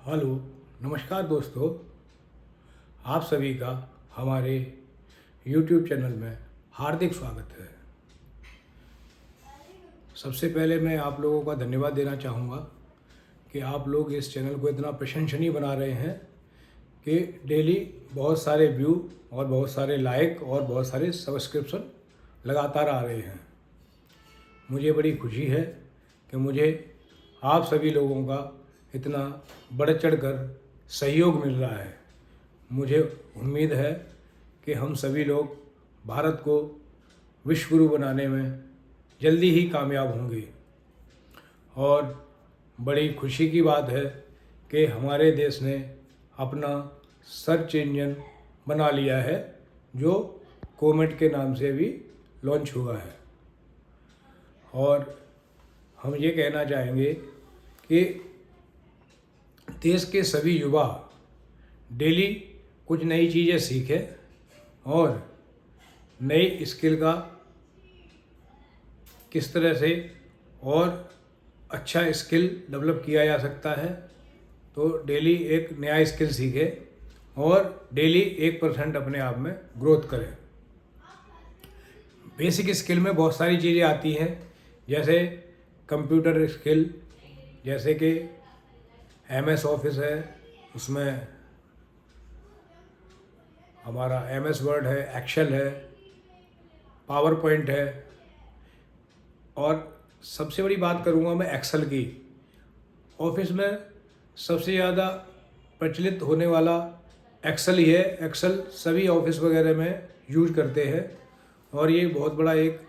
Hello, नमस्कार दोस्तों। आप सभी का हमारे YouTube चैनल में हार्दिक स्वागत है। सबसे पहले मैं आप लोगों का धन्यवाद देना चाहूँगा कि आप लोग इस चैनल को इतना प्रशंसनीय बना रहे हैं कि डेली बहुत सारे व्यू और बहुत सारे लाइक और बहुत सारे सब्सक्रिप्शन लगातार आ रहे हैं। मुझे बड़ी खुशी है कि मुझे आप सभी लोगों का इतना बढ़ चढ़ कर सहयोग मिल रहा है। मुझे उम्मीद है कि हम सभी लोग भारत को विश्व गुरु बनाने में जल्दी ही कामयाब होंगे। और बड़ी खुशी की बात है कि हमारे देश ने अपना सर्च इंजन बना लिया है, जो कोमेट के नाम से भी लॉन्च हुआ है। और हम ये कहना चाहेंगे कि देश के सभी युवा डेली कुछ नई चीज़ें सीखें और नई स्किल का किस तरह से और अच्छा स्किल डेवलप किया जा सकता है। तो डेली एक नया स्किल सीखें और डेली 1% अपने आप में ग्रोथ करें। बेसिक स्किल में बहुत सारी चीज़ें आती हैं, जैसे कंप्यूटर स्किल, जैसे कि MS ऑफिस है, उसमें हमारा MS वर्ड है, एक्सेल है, पावर पॉइंट है। और सबसे बड़ी बात करूँगा मैं एक्सेल की। ऑफिस में सबसे ज़्यादा प्रचलित होने वाला एक्सेल ही है। एक्सेल सभी ऑफिस वगैरह में यूज करते हैं और ये बहुत बड़ा एक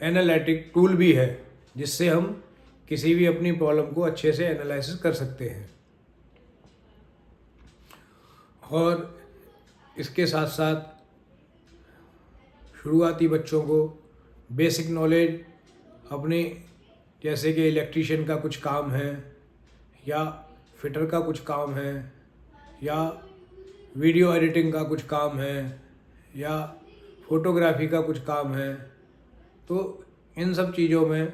एनालिटिक टूल भी है, जिससे हम किसी भी अपनी प्रॉब्लम को अच्छे से एनालिसिस कर सकते हैं। और इसके साथ साथ शुरुआती बच्चों को बेसिक नॉलेज अपने, जैसे कि इलेक्ट्रीशियन का कुछ काम है या फिटर का कुछ काम है या वीडियो एडिटिंग का कुछ काम है या फोटोग्राफी का कुछ काम है, तो इन सब चीज़ों में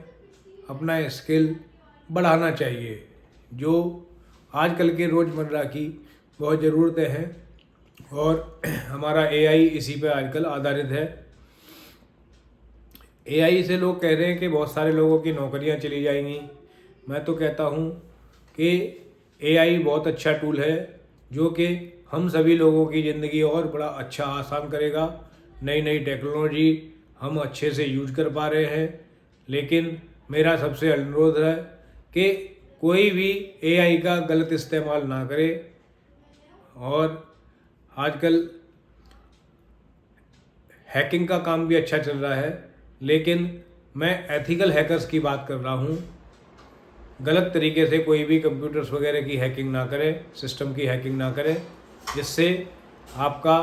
अपना स्किल बढ़ाना चाहिए, जो आजकल के रोज़मर्रा की बहुत ज़रूरतें हैं। और हमारा AI इसी पे आजकल आधारित है। AI से लोग कह रहे हैं कि बहुत सारे लोगों की नौकरियां चली जाएंगी। मैं तो कहता हूँ कि AI बहुत अच्छा टूल है, जो कि हम सभी लोगों की ज़िंदगी और बड़ा अच्छा आसान करेगा। नई नई टेक्नोलॉजी हम अच्छे से यूज कर पा रहे हैं, लेकिन मेरा सबसे अनुरोध है कि कोई भी AI का गलत इस्तेमाल ना करे। और आजकल हैकिंग का काम भी अच्छा चल रहा है, लेकिन मैं एथिकल हैकर्स की बात कर रहा हूँ। गलत तरीके से कोई भी कंप्यूटर्स वगैरह की हैकिंग ना करे, सिस्टम की हैकिंग ना करे, जिससे आपका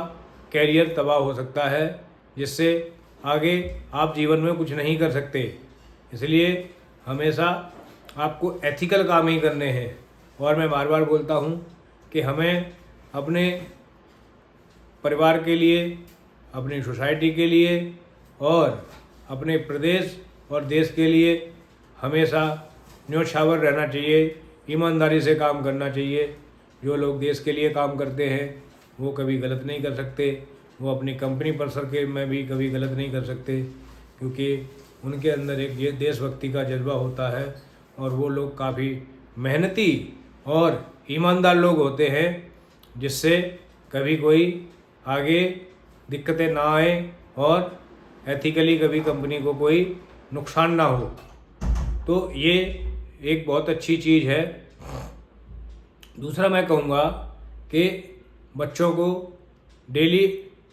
कैरियर तबाह हो सकता है, जिससे आगे आप जीवन में कुछ नहीं कर सकते। इसलिए हमेशा आपको एथिकल काम ही करने हैं। और मैं बार बार बोलता हूँ कि हमें अपने परिवार के लिए, अपनी सोसाइटी के लिए और अपने प्रदेश और देश के लिए हमेशा न्योछावर रहना चाहिए, ईमानदारी से काम करना चाहिए। जो लोग देश के लिए काम करते हैं वो कभी गलत नहीं कर सकते, वो अपनी कंपनी पर सर्कल में भी कभी गलत नहीं कर सकते, क्योंकि उनके अंदर एक ये देशभक्ति का जज्बा होता है और वो लोग काफ़ी मेहनती और ईमानदार लोग होते हैं, जिससे कभी कोई आगे दिक्कतें ना आए और एथिकली कभी कंपनी को कोई नुकसान ना हो। तो ये एक बहुत अच्छी चीज़ है। दूसरा मैं कहूँगा कि बच्चों को डेली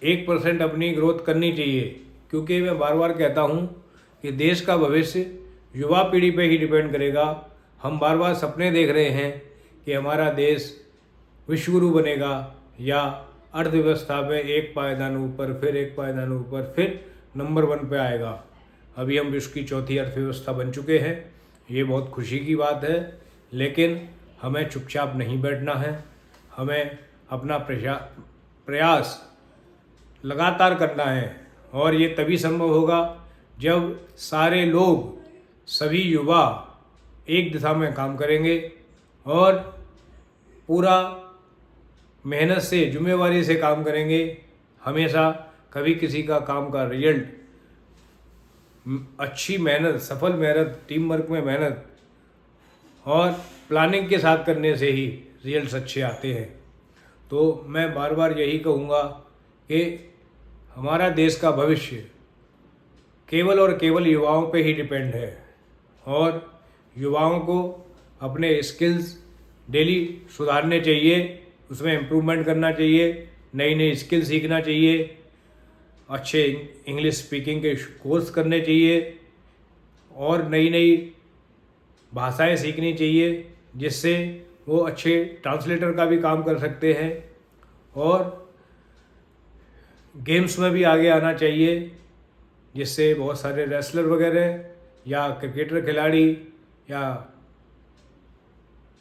1% अपनी ग्रोथ करनी चाहिए, क्योंकि मैं बार बार कहता हूँ कि देश का भविष्य युवा पीढ़ी पे ही डिपेंड करेगा। हम बार बार सपने देख रहे हैं कि हमारा देश विश्व गुरु बनेगा या अर्थव्यवस्था में एक पायदान ऊपर, फिर एक पायदान ऊपर, फिर नंबर 1 पे आएगा। अभी हम विश्व की चौथी अर्थव्यवस्था बन चुके हैं। ये बहुत खुशी की बात है, लेकिन हमें चुपचाप नहीं बैठना है। हमें अपना प्रयास लगातार करना है, और ये तभी संभव होगा जब सारे लोग, सभी युवा एक दिशा में काम करेंगे और पूरा मेहनत से जिम्मेवारी से काम करेंगे, हमेशा कभी किसी का काम का रिजल्ट अच्छी मेहनत, सफल मेहनत, टीम वर्क में मेहनत और प्लानिंग के साथ करने से ही रिजल्ट्स अच्छे आते हैं। तो मैं बार बार यही कहूँगा कि हमारा देश का भविष्य केवल और केवल युवाओं पे ही डिपेंड है और युवाओं को अपने स्किल्स डेली सुधारने चाहिए, उसमें इम्प्रूवमेंट करना चाहिए, नई नई स्किल सीखना चाहिए, अच्छे इंग्लिश स्पीकिंग के कोर्स करने चाहिए और नई नई भाषाएं सीखनी चाहिए, जिससे वो अच्छे ट्रांसलेटर का भी काम कर सकते हैं और गेम्स में भी आगे आना चाहिए, जिससे बहुत सारे रेसलर वगैरह या क्रिकेटर खिलाड़ी या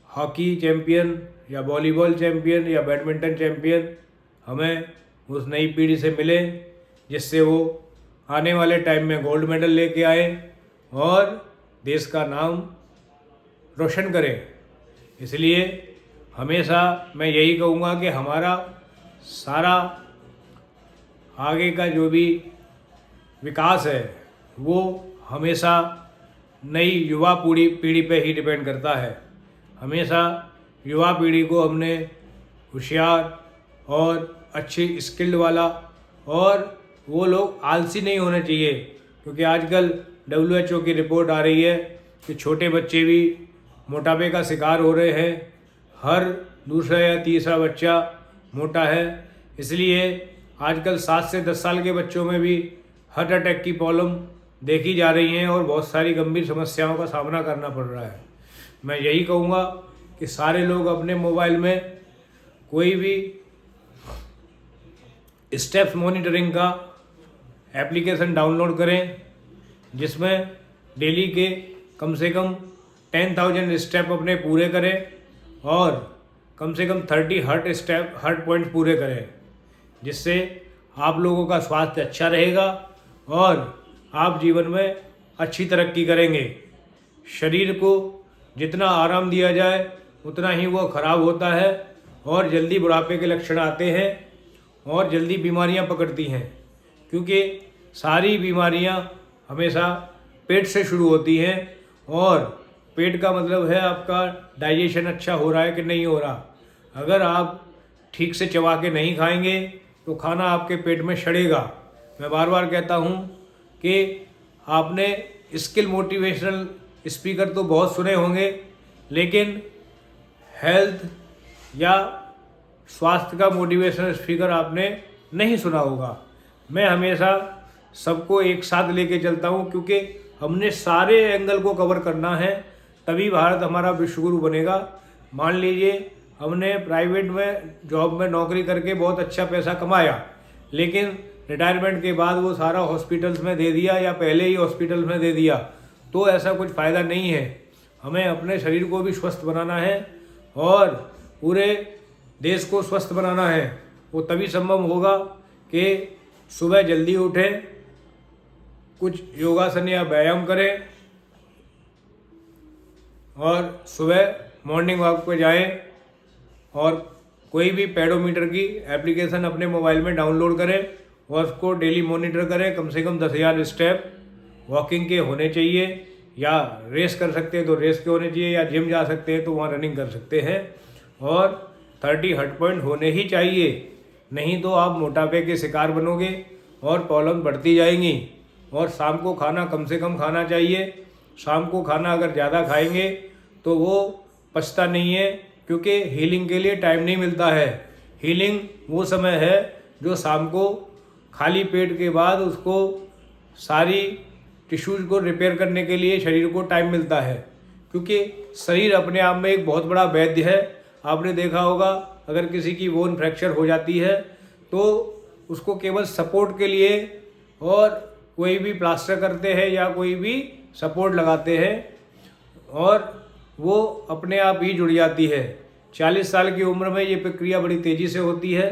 हॉकी चैम्पियन या वॉलीबॉल चैम्पियन या बैडमिंटन चैम्पियन हमें उस नई पीढ़ी से मिले, जिससे वो आने वाले टाइम में गोल्ड मेडल लेके आए और देश का नाम रोशन करें। इसलिए हमेशा मैं यही कहूँगा कि हमारा सारा आगे का जो भी विकास है वो हमेशा नई युवा पीढ़ी पे ही डिपेंड करता है। हमेशा युवा पीढ़ी को हमने होशियार और अच्छी स्किल्ड वाला और वो लोग आलसी नहीं होने चाहिए, क्योंकि आजकल WHO की रिपोर्ट आ रही है कि छोटे बच्चे भी मोटापे का शिकार हो रहे हैं, हर दूसरा या तीसरा बच्चा मोटा है। इसलिए आजकल 7 से 10 साल के बच्चों में भी हार्ट अटैक की प्रॉब्लम देखी जा रही हैं और बहुत सारी गंभीर समस्याओं का सामना करना पड़ रहा है। मैं यही कहूँगा कि सारे लोग अपने मोबाइल में कोई भी स्टेप्स मॉनिटरिंग का एप्लीकेशन डाउनलोड करें, जिसमें डेली के कम से कम 10,000 स्टेप अपने पूरे करें और कम से कम 30 हार्ट पॉइंट पूरे करें, जिससे आप लोगों का स्वास्थ्य अच्छा रहेगा और आप जीवन में अच्छी तरक्की करेंगे। शरीर को जितना आराम दिया जाए उतना ही वो खराब होता है और जल्दी बुढ़ापे के लक्षण आते हैं और जल्दी बीमारियां पकड़ती हैं, क्योंकि सारी बीमारियां हमेशा पेट से शुरू होती हैं और पेट का मतलब है आपका डाइजेशन अच्छा हो रहा है कि नहीं हो रहा। अगर आप ठीक से चबा के नहीं खाएंगे तो खाना आपके पेट में सड़ेगा। मैं बार बार कहता हूँ कि आपने स्किल मोटिवेशनल स्पीकर तो बहुत सुने होंगे, लेकिन हेल्थ या स्वास्थ्य का मोटिवेशनल स्पीकर आपने नहीं सुना होगा। मैं हमेशा सबको एक साथ लेके चलता हूँ, क्योंकि हमने सारे एंगल को कवर करना है, तभी भारत हमारा विश्वगुरु बनेगा। मान लीजिए हमने प्राइवेट में जॉब में नौकरी करके बहुत अच्छा पैसा कमाया, लेकिन रिटायरमेंट के बाद वो सारा हॉस्पिटल्स में दे दिया या पहले ही हॉस्पिटल में दे दिया, तो ऐसा कुछ फ़ायदा नहीं है। हमें अपने शरीर को भी स्वस्थ बनाना है और पूरे देश को स्वस्थ बनाना है। वो तभी संभव होगा कि सुबह जल्दी उठें, कुछ योगासन या व्यायाम करें और सुबह मॉर्निंग वॉक पे जाएं और कोई भी पेडोमीटर की एप्लीकेशन अपने मोबाइल में डाउनलोड करें और उसको डेली मॉनिटर करें। कम से कम 10,000 स्टेप वॉकिंग के होने चाहिए, या रेस कर सकते हैं तो रेस के होने चाहिए, या जिम जा सकते हैं तो वहाँ रनिंग कर सकते हैं और 30 हार्ट पॉइंट होने ही चाहिए। नहीं तो आप मोटापे के शिकार बनोगे और प्रॉब्लम बढ़ती जाएंगी। और शाम को खाना कम से कम खाना चाहिए। शाम को खाना अगर ज़्यादा खाएंगे तो वो पचता नहीं है, क्योंकि हीलिंग के लिए टाइम नहीं मिलता है। हीलिंग वो समय है जो शाम को खाली पेट के बाद उसको सारी टिश्यूज़ को रिपेयर करने के लिए शरीर को टाइम मिलता है, क्योंकि शरीर अपने आप में एक बहुत बड़ा वैद्य है। आपने देखा होगा अगर किसी की बोन फ्रैक्चर हो जाती है तो उसको केवल सपोर्ट के लिए और कोई भी प्लास्टर करते हैं या कोई भी सपोर्ट लगाते हैं और वो अपने आप ही जुड़ जाती है। 40 साल की उम्र में ये प्रक्रिया बड़ी तेज़ी से होती है।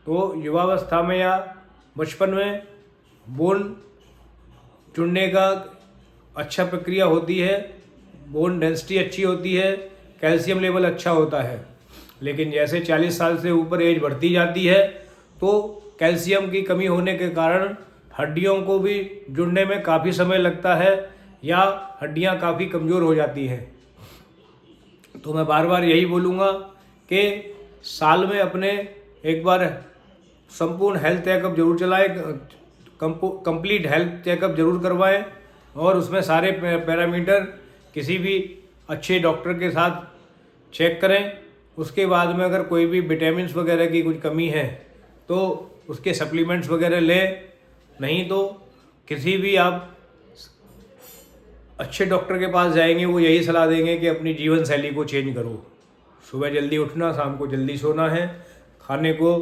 तो युवावस्था में या बचपन में बोन जुड़ने का अच्छा प्रक्रिया होती है, बोन डेंसिटी अच्छी होती है, कैल्शियम लेवल अच्छा होता है लेकिन जैसे 40 साल से ऊपर एज बढ़ती जाती है तो कैल्शियम की कमी होने के कारण हड्डियों को भी जुड़ने में काफ़ी समय लगता है या हड्डियां काफ़ी कमज़ोर हो जाती हैं। तो मैं बार बार यही बोलूँगा कि साल में अपने एक बार संपूर्ण हेल्थ चेकअप जरूर चलाएं, कंप्लीट हेल्थ चेकअप जरूर करवाएं और उसमें सारे पैरामीटर किसी भी अच्छे डॉक्टर के साथ चेक करें। उसके बाद में अगर कोई भी विटामिन्स वगैरह की कुछ कमी है तो उसके सप्लीमेंट्स वगैरह लें, नहीं तो किसी भी आप अच्छे डॉक्टर के पास जाएंगे वो यही सलाह देंगे कि अपनी जीवन शैली को चेंज करो। सुबह जल्दी उठना, शाम को जल्दी सोना है, खाने को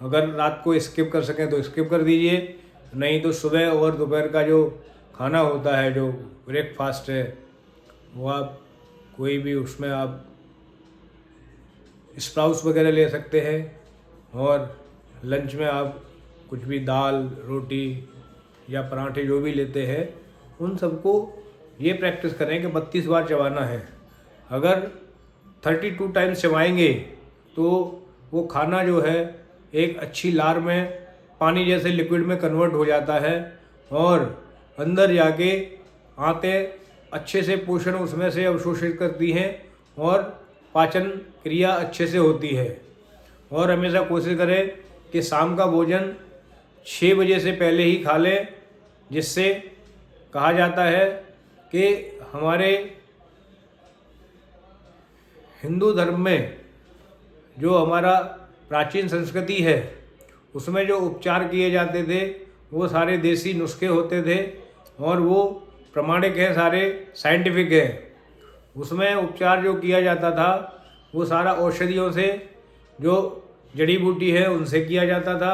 अगर रात को स्किप कर सकें तो स्किप कर दीजिए, नहीं तो सुबह और दोपहर का जो खाना होता है, जो ब्रेकफास्ट है, वो आप कोई भी उसमें आप स्प्राउट्स वगैरह ले सकते हैं और लंच में आप कुछ भी दाल, रोटी या पराठे जो भी लेते हैं उन सबको ये प्रैक्टिस करें कि 32 बार चबाना है। अगर 32 टाइम्स चबाएंगे तो वो खाना जो है एक अच्छी लार में पानी जैसे लिक्विड में कन्वर्ट हो जाता है और अंदर जाके आंतें अच्छे से पोषण उसमें से अवशोषित करती हैं और पाचन क्रिया अच्छे से होती है। और हमेशा कोशिश करें कि शाम का भोजन 6 बजे से पहले ही खा लें, जिससे कहा जाता है कि हमारे हिंदू धर्म में जो हमारा प्राचीन संस्कृति है उसमें जो उपचार किए जाते थे वो सारे देसी नुस्खे होते थे और वो प्रमाणिक हैं, सारे साइंटिफिक हैं। उसमें उपचार जो किया जाता था वो सारा औषधियों से, जो जड़ी बूटी है उनसे किया जाता था।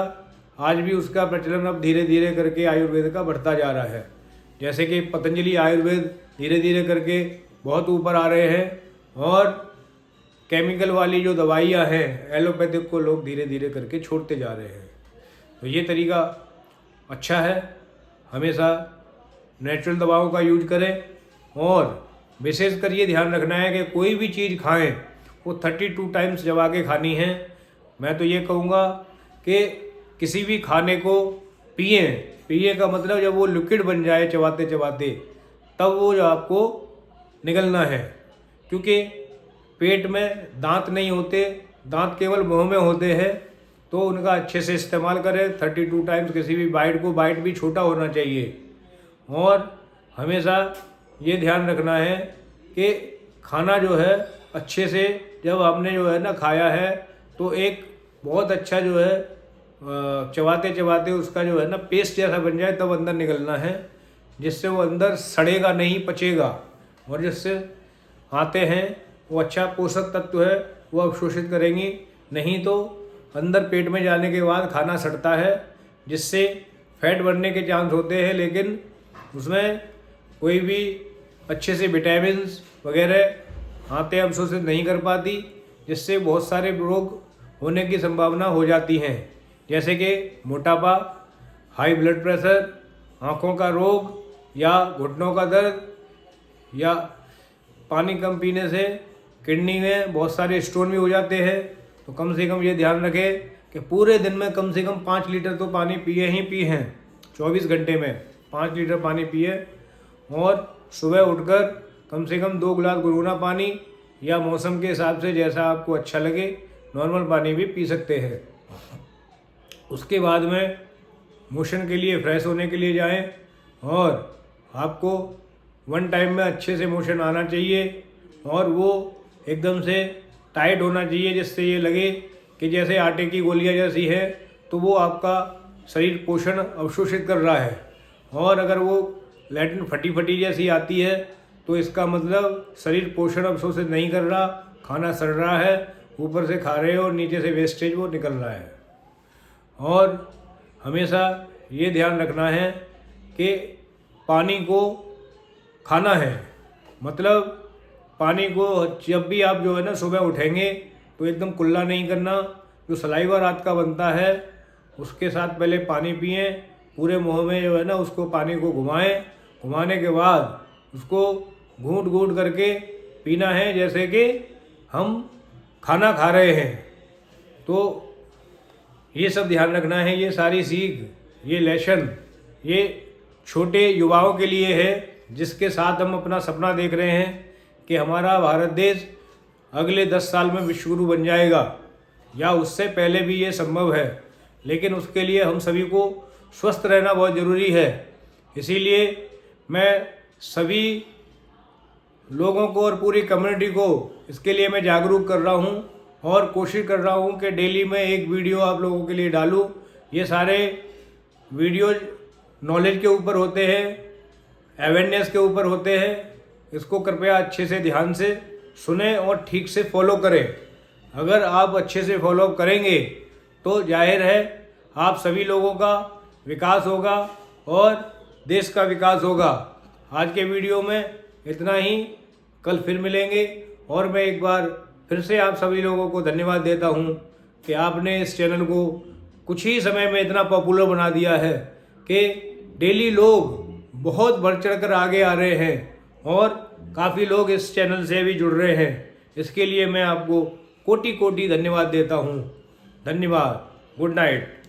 आज भी उसका प्रचलन अब धीरे धीरे करके आयुर्वेद का बढ़ता जा रहा है। जैसे कि पतंजलि आयुर्वेद धीरे धीरे करके बहुत ऊपर आ रहे हैं और केमिकल वाली जो दवाइयाँ हैं एलोपैथिक को लोग धीरे धीरे करके छोड़ते जा रहे हैं। तो ये तरीका अच्छा है, हमेशा नेचुरल दवाओं का यूज करें और विशेषकर ये ध्यान रखना है कि कोई भी चीज़ खाएं वो 32 टाइम्स चबा के खानी है। मैं तो ये कहूँगा कि किसी भी खाने को पिए का मतलब जब वो लिक्विड बन जाए चबाते चबाते तब वो जो आपको निकलना है, क्योंकि पेट में दांत नहीं होते, दांत केवल मुंह में होते हैं। तो उनका अच्छे से इस्तेमाल करें 32 टाइम्स। किसी भी बाइट भी छोटा होना चाहिए और हमेशा ये ध्यान रखना है कि खाना जो है अच्छे से जब आपने जो है ना खाया है तो एक बहुत अच्छा जो है चबाते चबाते उसका जो है ना पेस्ट जैसा बन जाए तब अंदर निकलना है, जिससे वो अंदर सड़ेगा नहीं, पचेगा और जिससे आते हैं वो अच्छा पोषक तत्व है वो अवशोषित करेंगी। नहीं तो अंदर पेट में जाने के बाद खाना सड़ता है जिससे फैट बढ़ने के चांस होते हैं, लेकिन उसमें कोई भी अच्छे से विटामिन्स वगैरह आंतें अवशोषित नहीं कर पाती, जिससे बहुत सारे रोग होने की संभावना हो जाती हैं, जैसे कि मोटापा, हाई ब्लड प्रेशर, आँखों का रोग या घुटनों का दर्द या पानी कम पीने से किडनी में बहुत सारे स्टोन भी हो जाते हैं। तो कम से कम ये ध्यान रखें कि पूरे दिन में कम से कम 5 लीटर तो पानी पिए ही पिए हैं। 24 घंटे में 5 लीटर पानी पिए और सुबह उठकर कम से कम 2 गिलास गुनगुना पानी या मौसम के हिसाब से जैसा आपको अच्छा लगे नॉर्मल पानी भी पी सकते हैं। उसके बाद में मोशन के लिए, फ्रेश होने के लिए जाएं और आपको 1 टाइम में अच्छे से मोशन आना चाहिए और वो एकदम से टाइट होना चाहिए, जिससे ये लगे कि जैसे आटे की गोलियां जैसी है, तो वो आपका शरीर पोषण अवशोषित कर रहा है। और अगर वो लैटिन फटी जैसी आती है तो इसका मतलब शरीर पोषण अवशोषित नहीं कर रहा, खाना सड़ रहा है, ऊपर से खा रहे हो और नीचे से वेस्टेज वो निकल रहा है। और हमेशा ये ध्यान रखना है कि पानी को खाना है, मतलब पानी को जब भी आप जो है ना सुबह उठेंगे तो एकदम कुल्ला नहीं करना। जो सलाइवा रात का बनता है उसके साथ पहले पानी पिएं, पूरे मुंह में जो है ना उसको पानी को घुमाएं, घुमाने के बाद उसको घूंट घूंट करके पीना है, जैसे कि हम खाना खा रहे हैं। तो ये सब ध्यान रखना है। ये सारी सीख, ये लेसन, ये छोटे युवाओं के लिए है, जिसके साथ हम अपना सपना देख रहे हैं कि हमारा भारत देश अगले 10 साल में विश्वगुरु बन जाएगा, या उससे पहले भी ये संभव है। लेकिन उसके लिए हम सभी को स्वस्थ रहना बहुत ज़रूरी है। इसीलिए मैं सभी लोगों को और पूरी कम्युनिटी को इसके लिए मैं जागरूक कर रहा हूँ और कोशिश कर रहा हूँ कि डेली मैं एक वीडियो आप लोगों के लिए डालूँ। ये सारे वीडियो नॉलेज के ऊपर होते हैं, अवेयरनेस के ऊपर होते हैं। इसको कृपया अच्छे से ध्यान से सुने और ठीक से फॉलो करें। अगर आप अच्छे से फॉलो करेंगे तो जाहिर है आप सभी लोगों का विकास होगा और देश का विकास होगा। आज के वीडियो में इतना ही, कल फिर मिलेंगे। और मैं एक बार फिर से आप सभी लोगों को धन्यवाद देता हूँ कि आपने इस चैनल को कुछ ही समय में इतना पॉपुलर बना दिया है कि डेली लोग बहुत बढ़ चढ़ कर आगे आ रहे हैं और काफ़ी लोग इस चैनल से भी जुड़ रहे हैं। इसके लिए मैं आपको कोटि कोटि धन्यवाद देता हूँ। धन्यवाद। Good night.